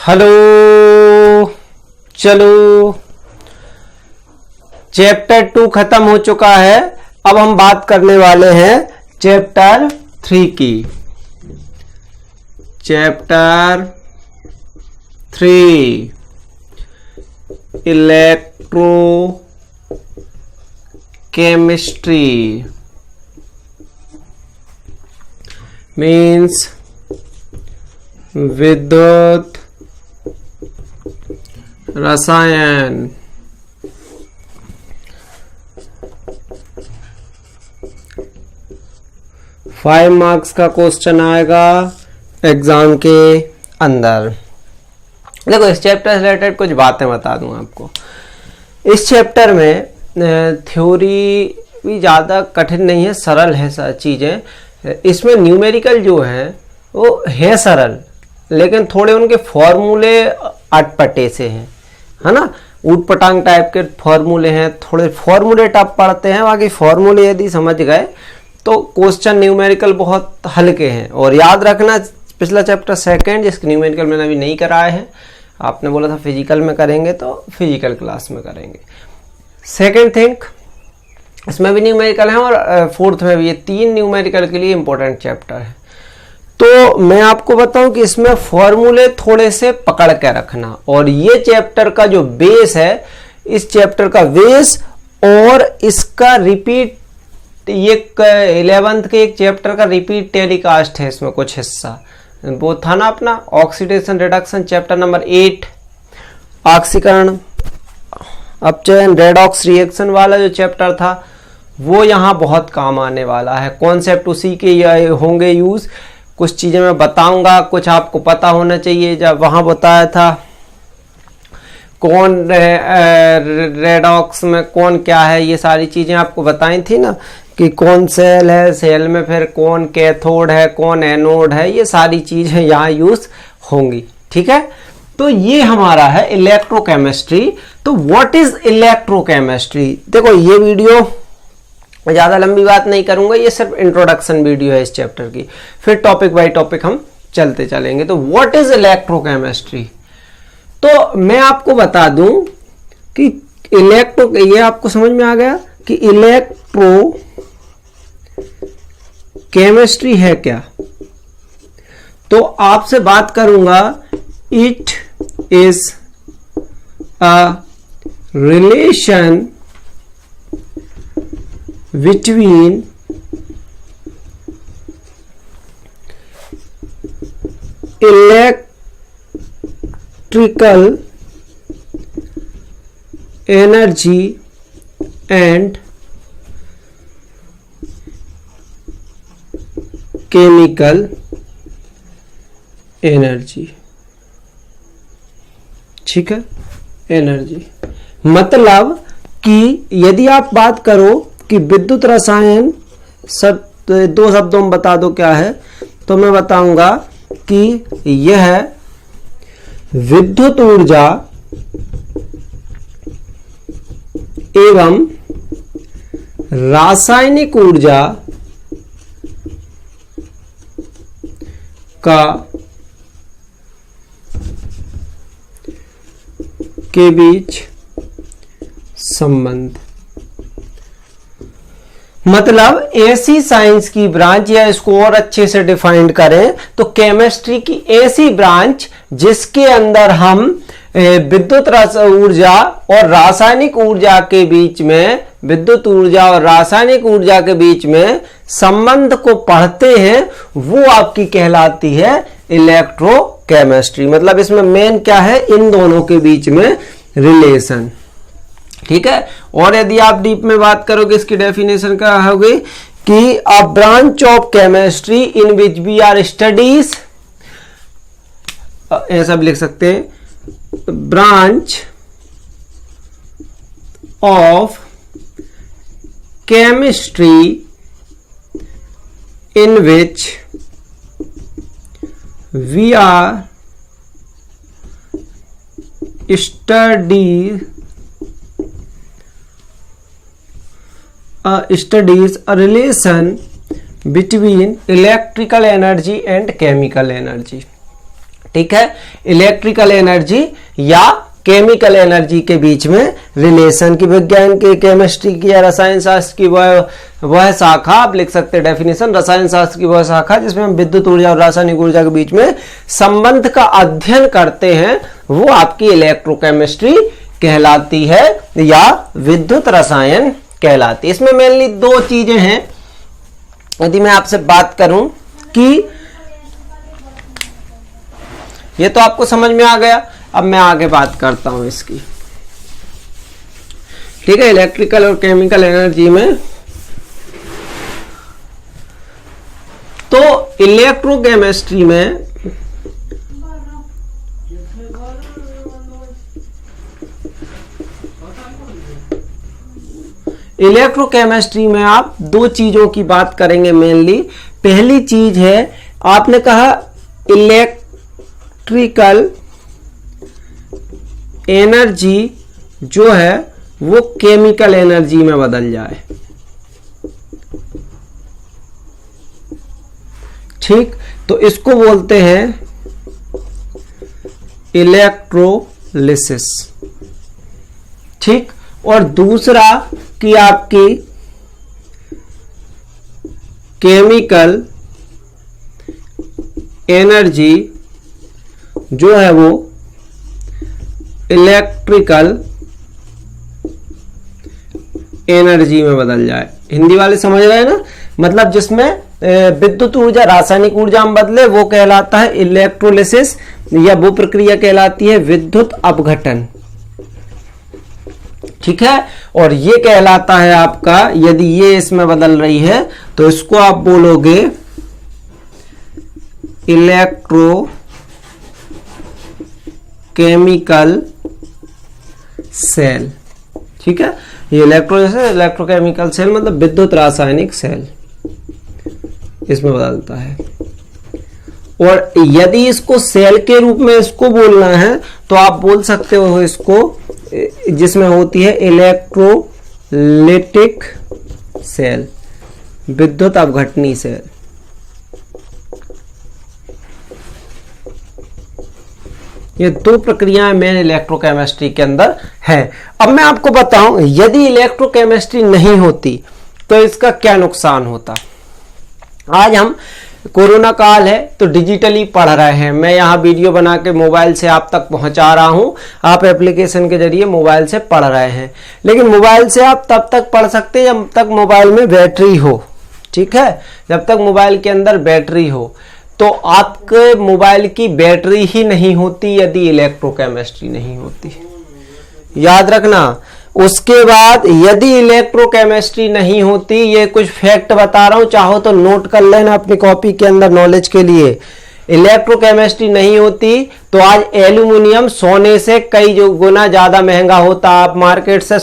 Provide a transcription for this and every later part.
Hello, चलो chapter 2 खत्म हो चुका है। अब हम बात करने वाले हैं चैप्टर 3 की। चैप्टर 3 इलेक्ट्रो केमिस्ट्री मीन्स विद्युत रसायन। 5 मार्क्स का क्वेश्चन आएगा एग्जाम के अंदर। देखो, इस चैप्टर से रिलेटेड कुछ बातें बता दूं आपको। इस चैप्टर में थ्योरी भी ज़्यादा कठिन नहीं है, सरल है सारी चीज़ें। इसमें न्यूमेरिकल जो है वो है सरल, लेकिन थोड़े उनके फॉर्मूले अटपटे से हैं, है ना। ऊटपटांग टाइप के फॉर्मूले हैं, थोड़े फॉर्मूले टफ पढ़ते हैं। बाकी फॉर्मूले यदि समझ गए तो क्वेश्चन न्यूमेरिकल बहुत हल्के हैं। और याद रखना, पिछला चैप्टर 2 जिसके न्यूमेरिकल मैंने अभी नहीं कराए हैं, आपने बोला था फिजिकल में करेंगे, तो फिजिकल क्लास में करेंगे। सेकेंड थिंग, इसमें भी न्यूमेरिकल है और फोर्थ में भी। ये 3 न्यूमेरिकल के लिए इंपॉर्टेंट चैप्टर है। तो मैं आपको बताऊं कि इसमें फॉर्मूले थोड़े से पकड़ के रखना। और ये चैप्टर का जो बेस है, इस चैप्टर का बेस और इसका रिपीट, ये 11th के एक चैप्टर का रिपीट टेलीकास्ट है। इसमें कुछ हिस्सा वो था ना अपना ऑक्सीडेशन रिडक्शन, चैप्टर नंबर 8 ऑक्सीकरण अपचयन रेडॉक्स रिएक्शन वाला जो चैप्टर था, वो यहाँ बहुत काम आने वाला है। कॉन्सेप्ट उसी के होंगे यूज। कुछ चीजें मैं बताऊंगा, कुछ आपको पता होना चाहिए। जब वहां बताया था कौन रेडॉक्स में कौन क्या है, ये सारी चीजें आपको बताई थी ना, कि कौन सेल है, सेल में फिर कौन कैथोड है, कौन एनोड है, ये सारी चीजें यहाँ यूज होंगी। ठीक है, तो ये हमारा है इलेक्ट्रोकेमिस्ट्री। तो व्हाट इज इलेक्ट्रोकेमिस्ट्री? देखो, ये वीडियो ज्यादा लंबी बात नहीं करूंगा, ये सिर्फ इंट्रोडक्शन वीडियो है इस चैप्टर की। फिर टॉपिक बाय टॉपिक हम चलते चलेंगे। तो व्हाट इज इलेक्ट्रोकेमिस्ट्री? तो मैं आपको बता दूं कि ये आपको समझ में आ गया कि इलेक्ट्रो केमिस्ट्री है क्या। तो आपसे बात करूंगा, it is a relation between electrical energy and chemical energy। ठीक है, एनर्जी मतलब कि यदि आप बात करो कि विद्युत रसायन, दो शब्दों में बता दो क्या है, तो मैं बताऊंगा कि यह विद्युत ऊर्जा एवं रासायनिक ऊर्जा का के बीच संबंध। मतलब ऐसी साइंस की ब्रांच, या इसको और अच्छे से डिफाइन करें तो केमिस्ट्री की ऐसी ब्रांच जिसके अंदर हम विद्युत ऊर्जा और रासायनिक ऊर्जा के बीच में, विद्युत ऊर्जा और रासायनिक ऊर्जा के बीच में संबंध को पढ़ते हैं, वो आपकी कहलाती है इलेक्ट्रोकेमिस्ट्री। मतलब इसमें मेन क्या है, इन दोनों के बीच में रिलेशन। ठीक है, और यदि आप डीप में बात करोगे, इसकी डेफिनेशन क्या होगी कि a branch of chemistry in which we are studies, ऐसा भी लिख सकते हैं, branch of chemistry in which we are studies a relation between electrical energy and chemical energy। ठीक है, इलेक्ट्रिकल एनर्जी या केमिकल एनर्जी के बीच में रिलेशन की विज्ञान की, केमिस्ट्री की या रसायन शास्त्र की वह शाखा, आप लिख सकते हैं डेफिनेशन, रसायन शास्त्र की वह शाखा जिसमें हम विद्युत ऊर्जा और रासायनिक ऊर्जा के बीच में संबंध का अध्ययन करते हैं, वो आपकी इलेक्ट्रोकेमिस्ट्री कहलाती है या विद्युत रसायन कहलाती है। इसमें मेनली दो चीजें हैं। यदि मैं आपसे बात करूं कि ये तो आपको समझ में आ गया, अब मैं आगे बात करता हूं इसकी, ठीक है। इलेक्ट्रिकल और केमिकल एनर्जी में तो इलेक्ट्रोकेमिस्ट्री में आप दो चीजों की बात करेंगे मेनली। पहली चीज है, आपने कहा इलेक्ट्रिकल एनर्जी जो है वो केमिकल एनर्जी में बदल जाए, ठीक, तो इसको बोलते हैं इलेक्ट्रोलिसिस, ठीक। और दूसरा कि आपकी केमिकल एनर्जी जो है वो इलेक्ट्रिकल एनर्जी में बदल जाए। हिंदी वाले समझ रहे हैं ना, मतलब जिसमें विद्युत ऊर्जा रासायनिक ऊर्जा में बदले वो कहलाता है इलेक्ट्रोलिसिस, या वो प्रक्रिया कहलाती है विद्युत अपघटन, ठीक है। और ये कहलाता है आपका, यदि ये इसमें बदल रही है तो इसको आप बोलोगे इलेक्ट्रो केमिकल सेल, ठीक है। ये इलेक्ट्रोकेमिकल सेल मतलब विद्युत रासायनिक सेल इसमें बदलता है। और यदि इसको सेल के रूप में इसको बोलना है तो आप बोल सकते हो इसको, जिसमें होती है इलेक्ट्रोलिटिक सेल, विद्युत अपघटनी सेल। ये दो प्रक्रियाएं मेन इलेक्ट्रोकेमिस्ट्री के अंदर है। अब मैं आपको बताऊं, यदि इलेक्ट्रोकेमिस्ट्री नहीं होती तो इसका क्या नुकसान होता। आज हम कोरोना काल है तो डिजिटली पढ़ रहे हैं, मैं यहाँ वीडियो बना के मोबाइल से आप तक पहुंचा रहा हूं, आप एप्लीकेशन के जरिए मोबाइल से पढ़ रहे हैं। लेकिन मोबाइल से आप तब तक पढ़ सकते हैं जब तक मोबाइल में बैटरी हो, ठीक है, जब तक मोबाइल के अंदर बैटरी हो। तो आपके मोबाइल की बैटरी ही नहीं होती यदि इलेक्ट्रोकेमिस्ट्री नहीं होती, याद रखना। उसके बाद यदि इलेक्ट्रोकेमिस्ट्री नहीं होती, ये कुछ फैक्ट बता रहा हूं, चाहो तो नोट कर लेना अपनी कॉपी के अंदर नॉलेज के लिए। इलेक्ट्रोकेमिस्ट्री नहीं होती तो आज एल्यूमिनियम सोने से कई गुना ज्यादा महंगा होता। आप मार्केट से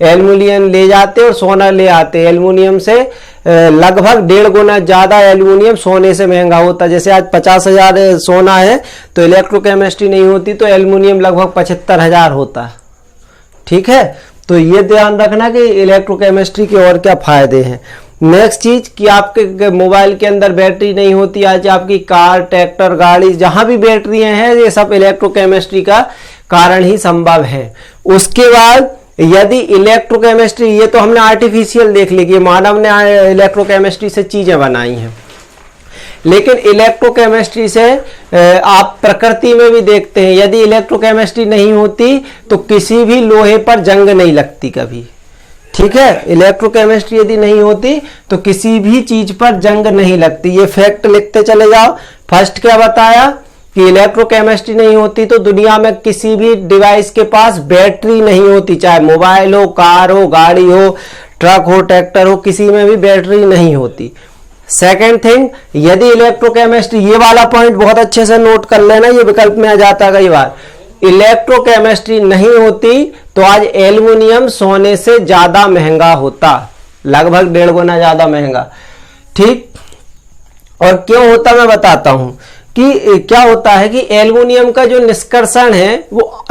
एल्यूमिनियम ले जाते और सोना ले आते, एल्यूमिनियम से लगभग 1.5 गुना ज्यादा एल्यूमिनियम सोने से महंगा होता। जैसे आज 50,000 सोना है तो इलेक्ट्रोकेमिस्ट्री नहीं होती तो एल्यूमिनियम लगभग 75,000 होता, ठीक है। तो ये ध्यान रखना कि इलेक्ट्रोकेमिस्ट्री के और क्या फायदे हैं। नेक्स्ट चीज कि आपके मोबाइल के अंदर बैटरी नहीं होती, आज आपकी कार, ट्रैक्टर, गाड़ी, जहां भी बैटरियां हैं ये सब इलेक्ट्रोकेमिस्ट्री का कारण ही संभव है। उसके बाद यदि इलेक्ट्रोकेमिस्ट्री, ये तो हमने आर्टिफिशियल देख ली कि मानव ने इलेक्ट्रोकेमिस्ट्री से चीजें बनाई हैं, लेकिन इलेक्ट्रोकेमिस्ट्री से आप प्रकृति में भी देखते हैं, यदि इलेक्ट्रोकेमिस्ट्री नहीं होती तो किसी भी लोहे पर जंग नहीं लगती कभी, ठीक है। इलेक्ट्रोकेमिस्ट्री यदि नहीं होती तो किसी भी चीज पर जंग नहीं लगती। ये फैक्ट लिखते चले जाओ। फर्स्ट क्या बताया कि इलेक्ट्रोकेमिस्ट्री नहीं होती तो दुनिया में किसी भी डिवाइस के पास बैटरी नहीं होती, चाहे मोबाइल हो, कार हो, गाड़ी हो, ट्रक हो, ट्रैक्टर हो, किसी में भी बैटरी नहीं होती। सेकेंड थिंग, यदि इलेक्ट्रोकेमिस्ट्री, ये वाला पॉइंट बहुत अच्छे से नोट कर लेना, ये विकल्प में आ जाता है कई बार। इलेक्ट्रोकेमिस्ट्री नहीं होती तो आज एल्युमिनियम सोने से ज्यादा महंगा होता, लगभग 1.5 गुना ज्यादा महंगा, ठीक। और क्यों होता मैं बताता हूं कि क्या होता है कि एल्युमिनियम का जो निष्कर्षण है वो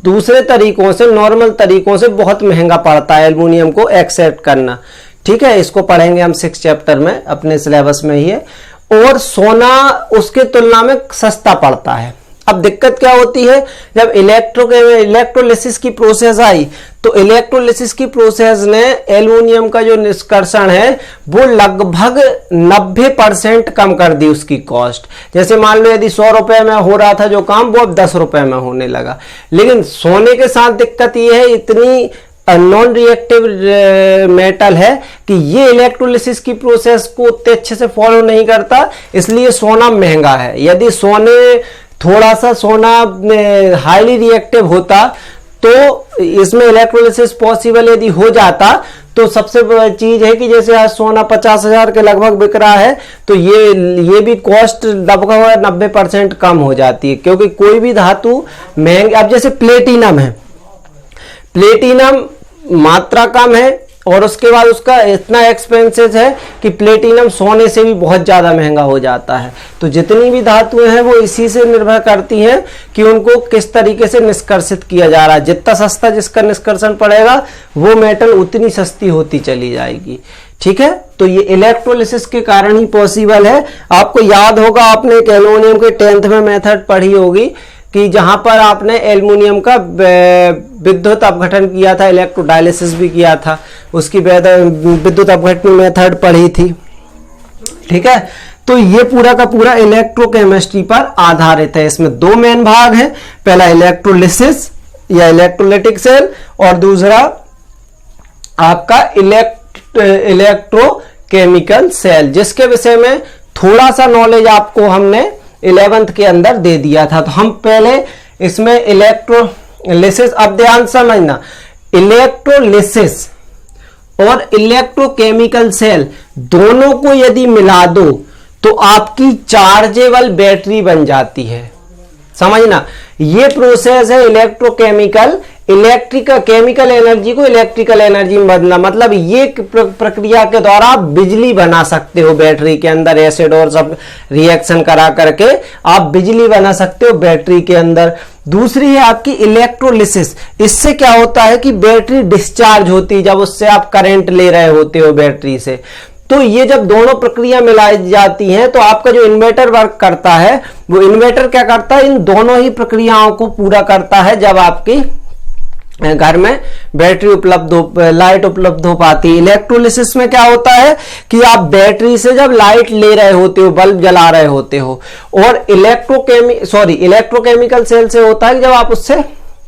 दूसरे तरीकों से, नॉर्मल तरीकों से बहुत महंगा पड़ता है एल्युमिनियम को एक्सेप्ट करना, ठीक है। इसको पढ़ेंगे हम 6th चैप्टर में, अपने सिलेबस में ही है। और सोना उसके तुलना में सस्ता पड़ता है। अब दिक्कत क्या होती है, जब इलेक्ट्रोलिसिस की प्रोसेस आई तो इलेक्ट्रोलिसिस की प्रोसेस ने एल्युमिनियम का जो निष्कर्षण है वो लगभग 90% कम कर दी उसकी कॉस्ट। जैसे मान लो यदि 100 रुपए में हो रहा था जो काम, वो अब 10 रुपए में होने लगा। लेकिन सोने के साथ दिक्कत ये है, इतनी नॉन रिएक्टिव मेटल है कि ये इलेक्ट्रोलिसिस की प्रोसेस को उतने अच्छे से फॉलो नहीं करता, इसलिए सोना महंगा है। यदि थोड़ा सा सोना हाईली रिएक्टिव होता तो इसमें इलेक्ट्रोलिसिस पॉसिबल यदि हो जाता तो सबसे बड़ी चीज है कि जैसे आज सोना 50,000 के लगभग बिक रहा है तो ये भी कॉस्ट लगभग 90% कम हो जाती है, क्योंकि कोई भी धातु महंगी। अब जैसे प्लेटिनम है, प्लेटिनम मात्रा कम है और उसके बाद उसका इतना एक्सपेंसिव है कि प्लेटिनम सोने से भी बहुत ज़्यादा महंगा हो जाता है। तो जितनी भी धातुएं हैं वो इसी से निर्भर करती हैं कि उनको किस तरीके से निष्कर्षित किया जा रहा है। जितना सस्ता जिसका निष्कर्षण पड़ेगा वो मेटल उतनी सस्ती होती चली जाएगी। ठीक है, तो ये इलेक्ट्रोलिसिस के कारण ही पॉसिबल है। आपको याद होगा, आपने एक एल्युमिनियम के 10th में मेथड पढ़ी होगी कि जहां पर आपने एल्युमिनियम का विद्युत अपघटन किया था, इलेक्ट्रोडायलिसिस भी किया था, उसकी विद्युत अपघटन मेथड पढ़ी थी। ठीक है, तो ये पूरा का पूरा इलेक्ट्रोकेमिस्ट्री पर आधारित है। इसमें 2 मेन भाग हैं, पहला इलेक्ट्रोलिसिस या इलेक्ट्रोलाइटिक सेल और दूसरा आपका इलेक्ट्रोकेमिकल सेल, जिसके विषय में थोड़ा सा नॉलेज आपको हमने 11th के अंदर दे दिया था। तो हम पहले इसमें इलेक्ट्रोलिसिस, अब ध्यान समझना, इलेक्ट्रोलिसिस और इलेक्ट्रोकेमिकल सेल दोनों को यदि मिला दो तो आपकी चार्जेबल बैटरी बन जाती है। समझना, ये प्रोसेस है इलेक्ट्रोकेमिकल, केमिकल एनर्जी को इलेक्ट्रिकल एनर्जी में बदलना। मतलब ये प्रक्रिया के द्वारा आप बिजली बना सकते हो बैटरी के अंदर, एसिड और सब रिएक्शन करा करके आप बिजली बना सकते हो बैटरी के अंदर। दूसरी है आपकी इलेक्ट्रोलिसिस। इससे क्या होता है कि बैटरी डिस्चार्ज होती है जब उससे आप करंट ले रहे होते हो बैटरी से। तो ये जब दोनों प्रक्रिया मिलाई जाती हैं तो आपका जो इन्वर्टर वर्क करता है, वो इन्वर्टर क्या करता है, इन दोनों ही प्रक्रियाओं को पूरा करता है। जब आपकी घर में बैटरी उपलब्ध हो, लाइट उपलब्ध हो पाती है। इलेक्ट्रोलिसिस में क्या होता है कि आप बैटरी से जब लाइट ले रहे होते हो, बल्ब जला रहे होते हो, और इलेक्ट्रोकेमिकल सेल से होता है कि जब आप उससे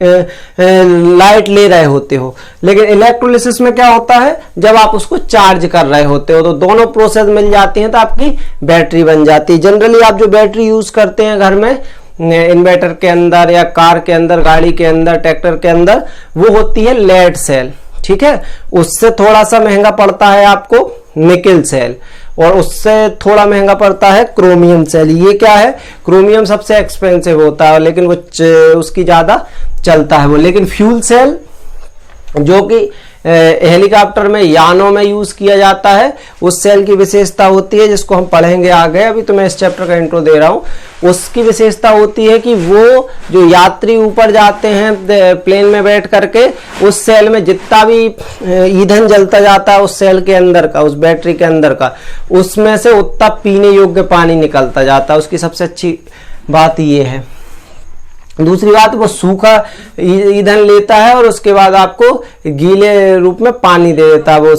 लाइट ले रहे होते हो। लेकिन इलेक्ट्रोलिसिस में क्या होता है, जब आप उसको चार्ज कर रहे होते हो। तो दोनों प्रोसेस मिल जाती हैं तो आपकी बैटरी बन जाती है। जनरली आप जो बैटरी यूज करते हैं घर में, इन्वर्टर के अंदर या कार के अंदर, गाड़ी के अंदर, ट्रैक्टर के अंदर, वो होती है लेड सेल। ठीक है, उससे थोड़ा सा महंगा पड़ता है आपको निकेल सेल, और उससे थोड़ा महंगा पड़ता है क्रोमियम सेल। ये क्या है, क्रोमियम सबसे एक्सपेंसिव होता है लेकिन वो उसकी ज्यादा चलता है वो। लेकिन फ्यूल सेल जो कि हेलीकॉप्टर में, यानों में यूज किया जाता है, उस सेल की विशेषता होती है, जिसको हम पढ़ेंगे आगे। अभी तो मैं इस चैप्टर का इंट्रो दे रहा हूं। उसकी विशेषता होती है कि वो जो यात्री ऊपर जाते हैं प्लेन में बैठ करके, उस सेल में जितना भी ईंधन जलता जाता है उस सेल के अंदर का, उस बैटरी के अंदर का, उसमें से उतना पीने योग्य पानी निकलता जाता है। उसकी सबसे अच्छी बात ये है। दूसरी बात, वो सूखा ईंधन लेता है और उसके बाद आपको गीले रूप में पानी दे देता है। वो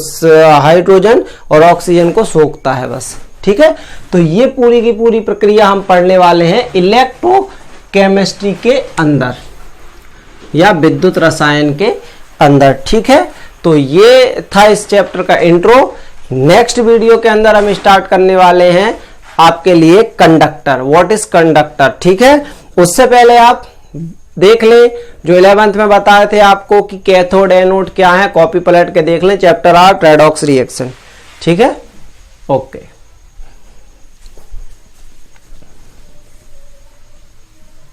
हाइड्रोजन और ऑक्सीजन को सोखता है बस। ठीक है, तो ये पूरी की पूरी प्रक्रिया हम पढ़ने वाले हैं इलेक्ट्रोकेमिस्ट्री के अंदर या विद्युत रसायन के अंदर। ठीक है, तो ये था इस चैप्टर का इंट्रो। नेक्स्ट वीडियो के अंदर हम स्टार्ट करने वाले हैं आपके लिए कंडक्टर, व्हाट इज कंडक्टर। ठीक है, उससे पहले आप देख लें जो 11th में बताए थे आपको कि कैथोड एनोड क्या है, कॉपी पलट के देख लें, चैप्टर 8 रेडॉक्स रिएक्शन। ठीक है, ओके।